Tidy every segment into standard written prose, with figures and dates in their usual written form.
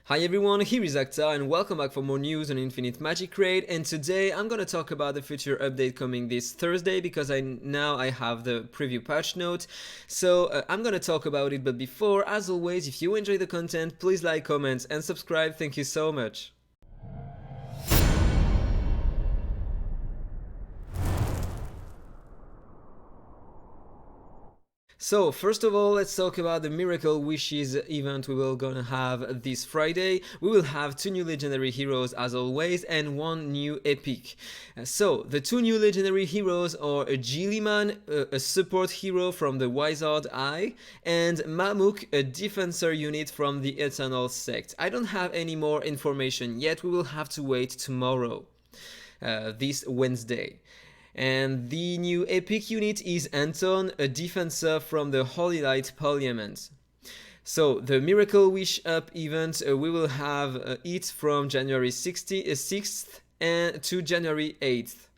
Hi everyone, here is Akhtar and welcome back for more news on Infinite Magicraid, and today I'm gonna talk about the future update coming this Thursday because I have the preview patch note. So I'm gonna talk about it, but before, as always, if you enjoy the content, please like, comment and subscribe. Thank you so much. So first of all, let's talk about the Miracle Wishes event we will gonna have this Friday. We will have 2 new legendary heroes as always and 1 new epic. So the 2 new legendary heroes are a Gilliman, a support hero from the Wizard Eye, and Mamuk, a defensor unit from the Eternal Sect. I don't have any more information yet, we will have to wait tomorrow, this Wednesday. And the new epic unit is Anton, a defensor from the Holy Light Parliament. So the Miracle Wish Up event, we will have it from January 6th and to January 8th.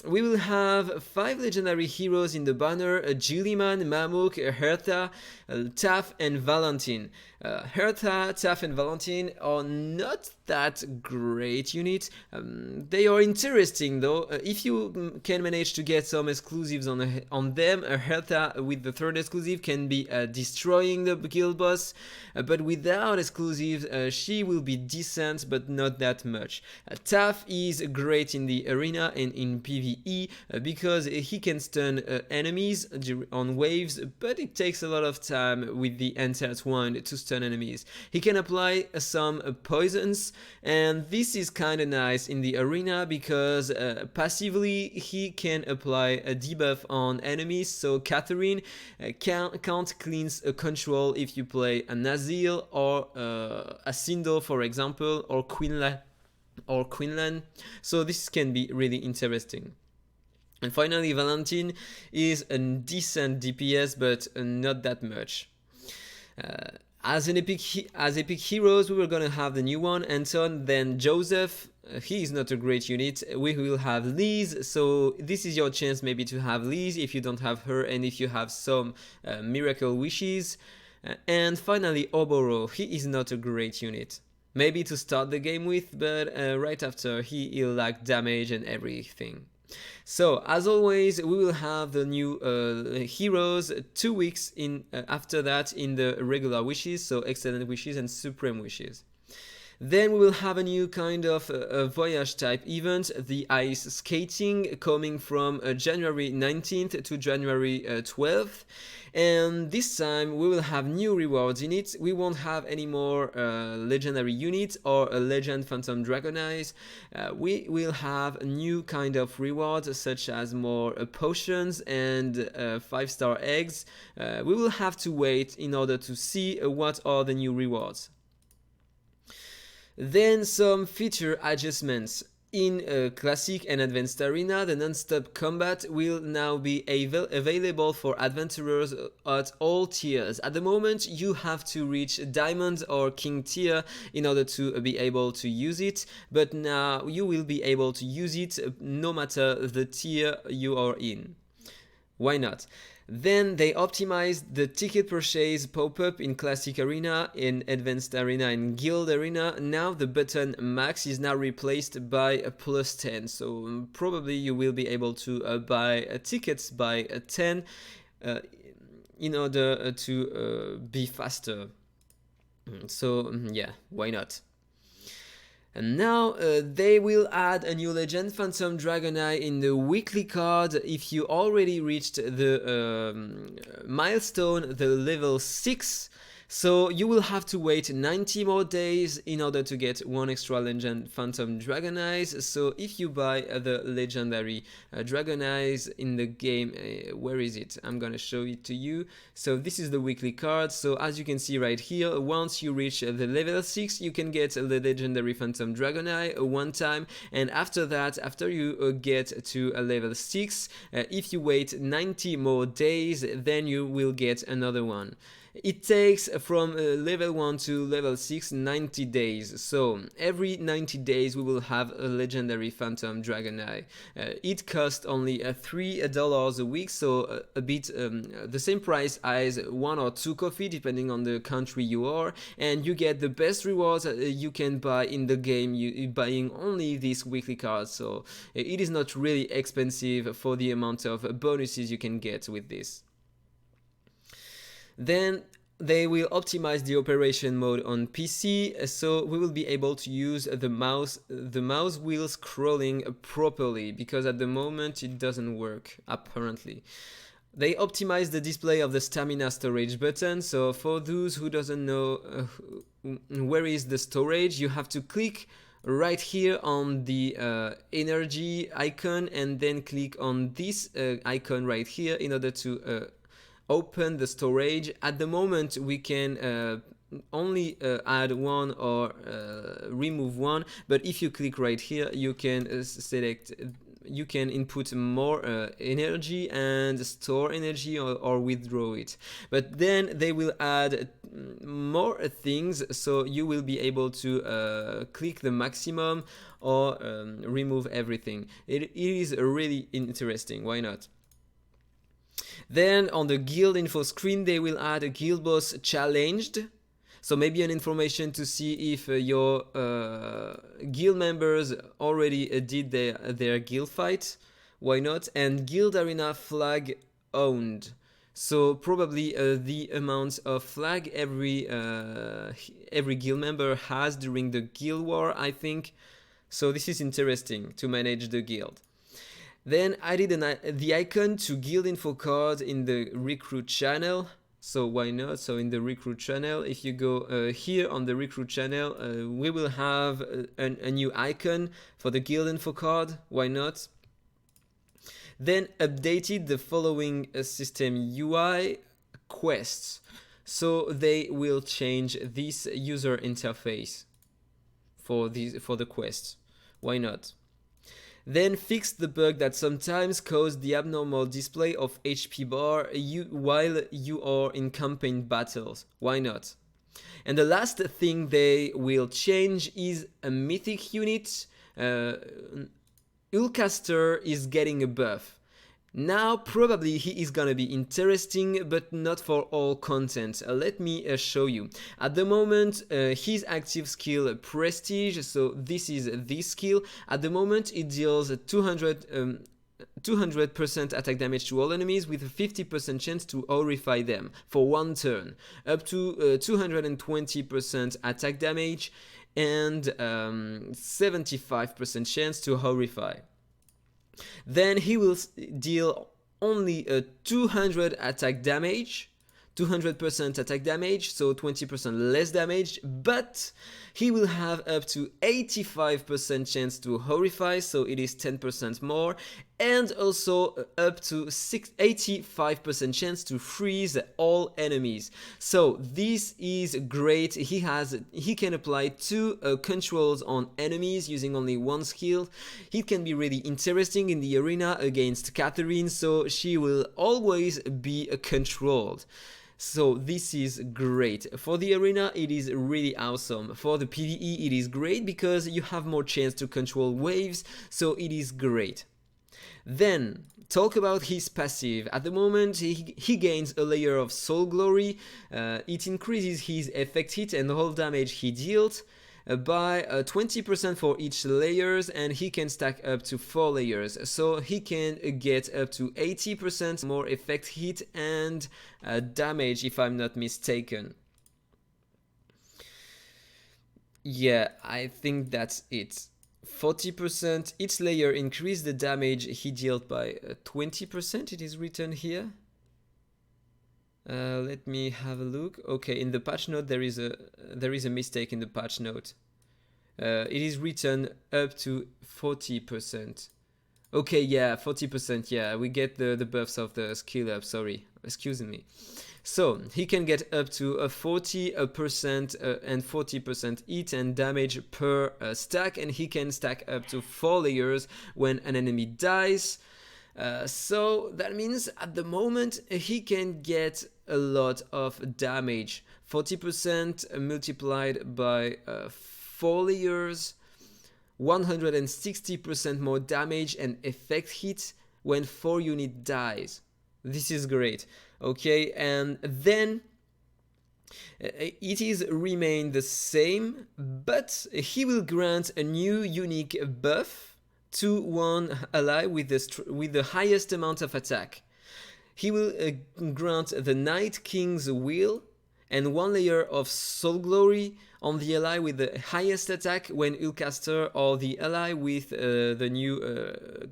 We will have 5 legendary heroes in the banner: Gilliman, Mamuk, Hertha, Taff and Valentine. Hertha, Taff and Valentine are not that great units. They are interesting though. If you can manage to get some exclusives on them, Hertha with the 3rd exclusive can be destroying the guild boss, but without exclusives she will be decent but not that much. Taff is great in the arena and in PvE because he can stun enemies on waves, but it takes a lot of time with the Enchant Wand to stun enemies. He can apply some poisons, and this is kinda nice in the arena because passively he can apply a debuff on enemies, so Catherine can't cleanse a control if you play a Nazil or a Sindel, for example, or Quinlan, so this can be really interesting. And finally, Valentine is a decent DPS, but not that much. As epic heroes, we were gonna have the new one, Anton, then Joseph. He is not a great unit. We will have Liz, so this is your chance maybe to have Liz if you don't have her and if you have some Miracle Wishes. And finally, Oboro. He is not a great unit. Maybe to start the game with, but right after he'll lack damage and everything. So as always, we will have the new heroes 2 weeks after that in the regular wishes, so excellent wishes and supreme wishes. Then we will have a new kind of voyage type event, the ice skating, coming from January 19th to January 12th. And this time we will have new rewards in it. We won't have any more legendary units or a legend phantom dragon eyes. We will have a new kind of rewards such as more potions and 5-star eggs. We will have to wait in order to see what are the new rewards. Then some feature adjustments. In Classic and Advanced Arena, the non-stop combat will now be available for adventurers at all tiers. At the moment, you have to reach Diamond or King tier in order to be able to use it, but now you will be able to use it no matter the tier you are in. Why not? Then they optimized the ticket purchase pop-up in Classic Arena, in Advanced Arena and Guild Arena. Now the button max is now replaced by a +10, so probably you will be able to buy tickets by 10 in order to be faster. So yeah, why not? And now they will add a new Legend Phantom Dragon Eye in the weekly card if you already reached the milestone, the level 6. So you will have to wait 90 more days in order to get 1 extra Legend Phantom Dragon Eyes. So if you buy the legendary Dragon Eyes in the game, where is it? I'm gonna show it to you. So this is the weekly card. So as you can see right here, once you reach the level 6, you can get the legendary Phantom Dragon Eye one time, and after that, after you get to a level 6, if you wait 90 more days, then you will get another one. It takes from level 1 to level 6 90 days. So every 90 days we will have a legendary Phantom Dragon Eye. It costs only $3 a week, so a bit the same price as 1 or 2 coffee depending on the country you are, and you get the best rewards you can buy in the game buying only these weekly cards. So it is not really expensive for the amount of bonuses you can get with this. Then they will optimize the operation mode on PC, so we will be able to use the mouse wheel scrolling properly, because at the moment it doesn't work apparently. They optimize the display of the stamina storage button. So for those who doesn't know where is the storage, you have to click right here on the energy icon and then click on this icon right here in order to open the storage. At the moment we can only add one or remove one, but if you click right here you can select, you can input more energy and store energy or withdraw it. But then they will add more things, so you will be able to click the maximum or remove everything. It is really interesting, why not? Then on the guild info screen they will add a guild boss challenged. So maybe an information to see if your guild members already did their guild fight, why not? And guild arena flag owned. So probably the amount of flag every guild member has during the guild war, I think. So this is interesting to manage the guild. Then I did the icon to guild info card in the recruit channel. So why not? So in the recruit channel, if you go here on the recruit channel, we will have a new icon for the guild info card. Why not? Then updated the following system UI quests. So they will change this user interface for the quests. Why not? Then fix the bug that sometimes caused the abnormal display of HP bar while you are in campaign battles. Why not? And the last thing they will change is a Mythic Unit. Ulcaster is getting a buff. Now probably he is gonna be interesting, but not for all content. Let me show you. At the moment his active skill Prestige, so this is this skill. At the moment it deals 200% attack damage to all enemies with a 50% chance to horrify them for one turn, up to 220% attack damage and 75% chance to horrify. Then he will deal only 200 attack damage, 200% attack damage, so 20% less damage, but he will have up to 85% chance to horrify, so it is 10% more, and also up to 85% chance to freeze all enemies. So this is great. He can apply 2 controls on enemies using only one skill. It can be really interesting in the arena against Catherine, so she will always be controlled. So this is great. For the arena it is really awesome. For the PvE it is great because you have more chance to control waves, so it is great. Then talk about his passive. At the moment he gains a layer of soul glory. It increases his effect hit and whole damage he deals by 20% for each layers, and he can stack up to 4 layers, so he can get up to 80% more effect hit and damage, if I'm not mistaken. Yeah, I think that's it. 40%, each layer increase the damage he dealt by 20%, it is written here. Let me have a look. Okay, in the patch note there is a mistake in the patch note. It is written up to 40%. Okay, yeah, 40%. Yeah, we get the buffs of the skill up. Sorry, excuse me. So he can get up to 40% and 40% hit and damage per stack, and he can stack up to 4 layers when an enemy dies. So that means at the moment he can get a lot of damage. 40% multiplied by 4 layers, 160% more damage and effect hit when 4 unit dies. This is great. Okay, and then it is remain the same, but he will grant a new unique buff to one ally with the highest amount of attack. He will grant the Night King's Will and 1 layer of Soul Glory on the ally with the highest attack when Ulcaster or the ally with the new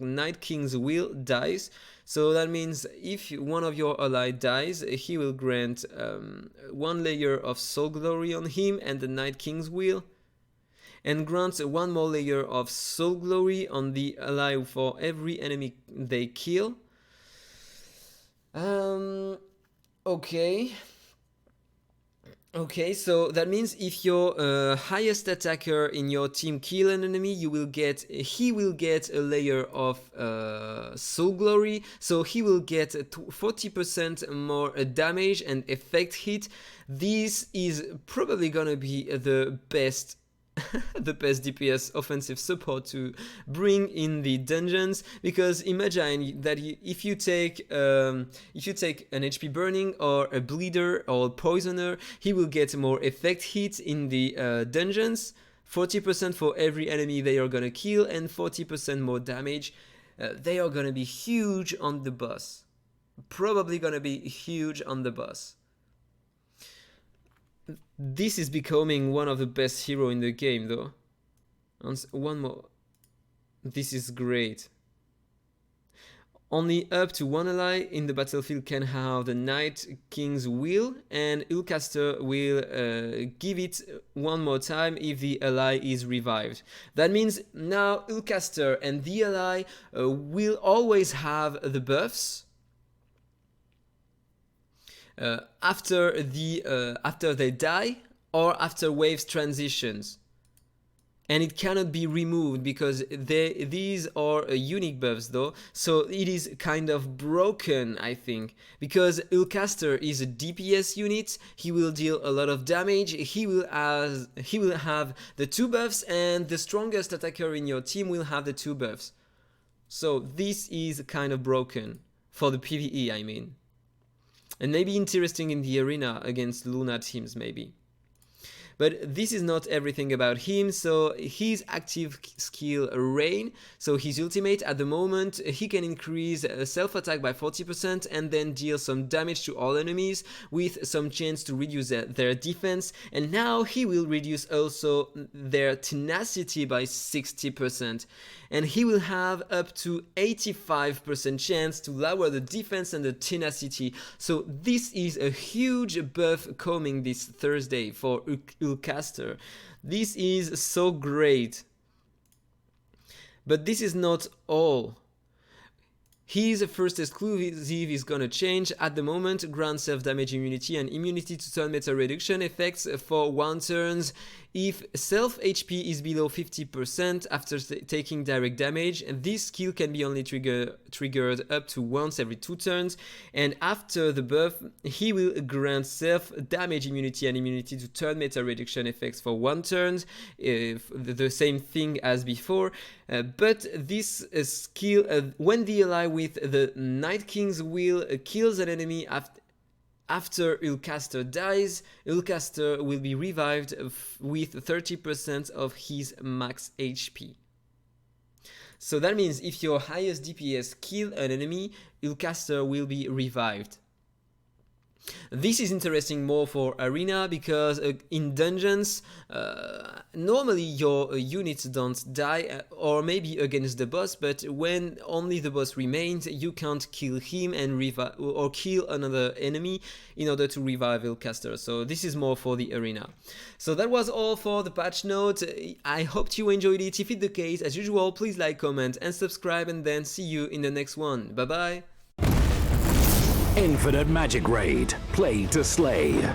Night King's Will dies. So that means if one of your ally dies, he will grant 1 layer of Soul Glory on him and the Night King's Will, and grants 1 more layer of Soul Glory on the ally for every enemy they kill. Okay, so that means if your highest attacker in your team kill an enemy, he will get a layer of Soul Glory, so he will get 40% more damage and effect hit. This is probably gonna be the best the best DPS offensive support to bring in the dungeons, because imagine that if you take an HP burning or a bleeder or a poisoner, he will get more effect hit in the dungeons, 40% for every enemy they are gonna kill and 40% more damage. They are gonna be huge on the boss, probably gonna be huge on the boss. This is becoming one of the best heroes in the game, though. And one more. This is great. Only up to 1 ally in the battlefield can have the Night King's Will, and Ulcaster will give it 1 more time if the ally is revived. That means now Ulcaster and the ally will always have the buffs after they die or after waves transitions, and it cannot be removed because these are unique buffs though, so it is kind of broken, I think, because Ulcaster is a DPS unit. He will deal a lot of damage, he will have the 2 buffs, and the strongest attacker in your team will have the 2 buffs. So this is kind of broken for the PvE, I mean. And maybe interesting in the arena against Luna teams, maybe. But this is not everything about him. So his active skill Rain, so his ultimate at the moment, he can increase self-attack by 40% and then deal some damage to all enemies with some chance to reduce their defense. And now he will reduce also their tenacity by 60%. And he will have up to 85% chance to lower the defense and the tenacity. So this is a huge buff coming this Thursday for Ulcaster. This is so great. But this is not all. His first exclusive is gonna change. At the moment, grant self-damage immunity and immunity to turn meter reduction effects for 1 turn if self-HP is below 50% after taking direct damage. And this skill can be only triggered up to once every 2 turns. And after the buff, he will grant self-damage immunity and immunity to turn meter reduction effects for 1 turn, the same thing as before. But this skill, when the ally with the Night King's Will kills an enemy after Ulcaster dies, Ulcaster will be revived with 30% of his max HP. So that means if your highest DPS kill an enemy, Ulcaster will be revived. This is interesting more for arena because in dungeons normally your units don't die, or maybe against the boss, but when only the boss remains, you can't kill him and revive or kill another enemy in order to revive Ulcaster. So this is more for the arena. So that was all for the patch note. I hope you enjoyed it. If it's the case, as usual, please like, comment and subscribe, and then see you in the next one. Bye bye. Infinite Magicraid. Play to slay.